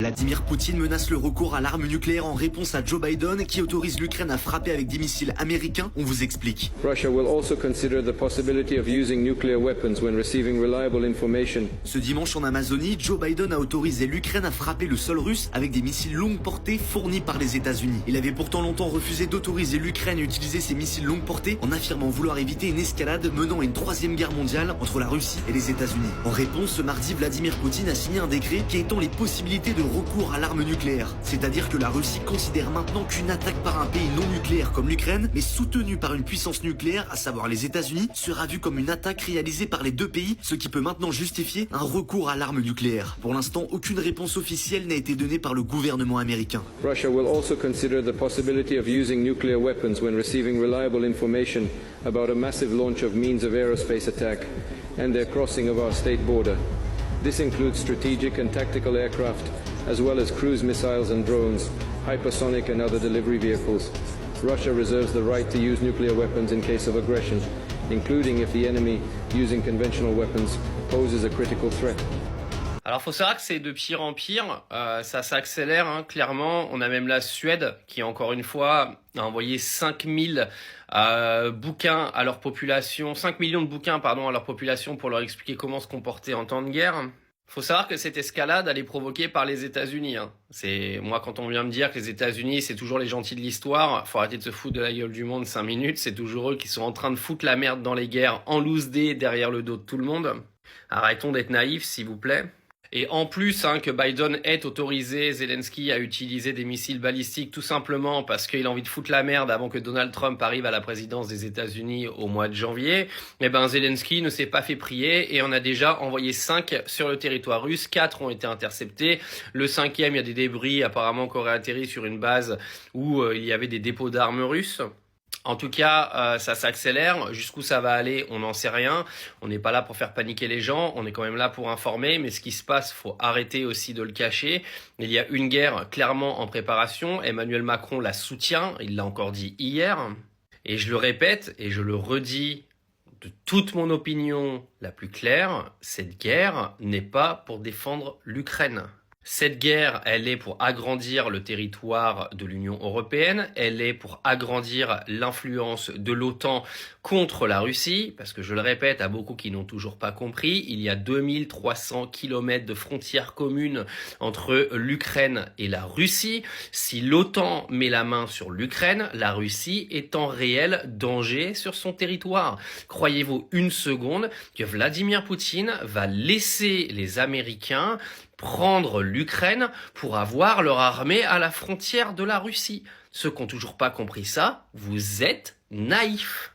Vladimir Poutine menace le recours à l'arme nucléaire en réponse à Joe Biden qui autorise l'Ukraine à frapper avec des missiles américains. On vous explique. Russia will also consider the possibility of using nuclear weapons when receiving reliable information. Ce dimanche en Amazonie, Joe Biden a autorisé l'Ukraine à frapper le sol russe avec des missiles longue portée fournis par les États-Unis. Il avait pourtant longtemps refusé d'autoriser l'Ukraine à utiliser ces missiles longue portée en affirmant vouloir éviter une escalade menant à une troisième guerre mondiale entre la Russie et les États-Unis. En réponse, ce mardi, Vladimir Poutine a signé un décret qui étend les possibilités de recours à l'arme nucléaire. C'est-à-dire que la Russie considère maintenant qu'une attaque par un pays non nucléaire comme l'Ukraine, mais soutenue par une puissance nucléaire, à savoir les États-Unis, sera vue comme une attaque réalisée par les deux pays, ce qui peut maintenant justifier un recours à l'arme nucléaire. Pour l'instant, aucune réponse officielle n'a été donnée par le gouvernement américain. Russia will also consider the possibility of using nuclear weapons when receiving reliable information about a massive launch of means of aerospace attack and their crossing of our state border. This includes strategic and tactical aircraft, as well as cruise missiles and drones, hypersonic and other delivery vehicles. Russia reserves the right to use nuclear weapons in case of aggression, including if the enemy using conventional weapons poses a critical threat. Alors faut savoir que c'est de pire en pire, ça s'accélère hein, clairement. On a même la Suède qui encore une fois a envoyé 5000 bouquins à leur population, 5 millions de bouquins pardon à leur population pour leur expliquer comment se comporter en temps de guerre. Faut savoir que cette escalade, elle est provoquée par les États-Unis. Hein. C'est moi quand on vient me dire que les États-Unis c'est toujours les gentils de l'histoire, faut arrêter de se foutre de la gueule du monde 5 minutes. C'est toujours eux qui sont en train de foutre la merde dans les guerres en loose day derrière le dos de tout le monde. Arrêtons d'être naïfs s'il vous plaît. Et en plus que Biden ait autorisé Zelensky à utiliser des missiles balistiques tout simplement parce qu'il a envie de foutre la merde avant que Donald Trump arrive à la présidence des États-Unis au mois de janvier, eh ben Zelensky ne s'est pas fait prier et on a déjà envoyé 5 sur le territoire russe, 4 ont été interceptés, le 5e il y a des débris apparemment qui auraient atterri sur une base où il y avait des dépôts d'armes russes. En tout cas, ça s'accélère. Jusqu'où ça va aller, on n'en sait rien. On n'est pas là pour faire paniquer les gens. On est quand même là pour informer. Mais ce qui se passe, faut arrêter aussi de le cacher. Il y a une guerre clairement en préparation. Emmanuel Macron la soutient. Il l'a encore dit hier. Et je le répète et je le redis de toute mon opinion la plus claire. Cette guerre n'est pas pour défendre l'Ukraine. Cette guerre, elle est pour agrandir le territoire de l'Union européenne, elle est pour agrandir l'influence de l'OTAN contre la Russie, parce que je le répète à beaucoup qui n'ont toujours pas compris, il y a 2300 km de frontières communes entre l'Ukraine et la Russie. Si l'OTAN met la main sur l'Ukraine, la Russie est en réel danger sur son territoire. Croyez-vous une seconde que Vladimir Poutine va laisser les Américains prendre l'Ukraine pour avoir leur armée à la frontière de la Russie? Ceux qui n'ont toujours pas compris ça, vous êtes naïfs.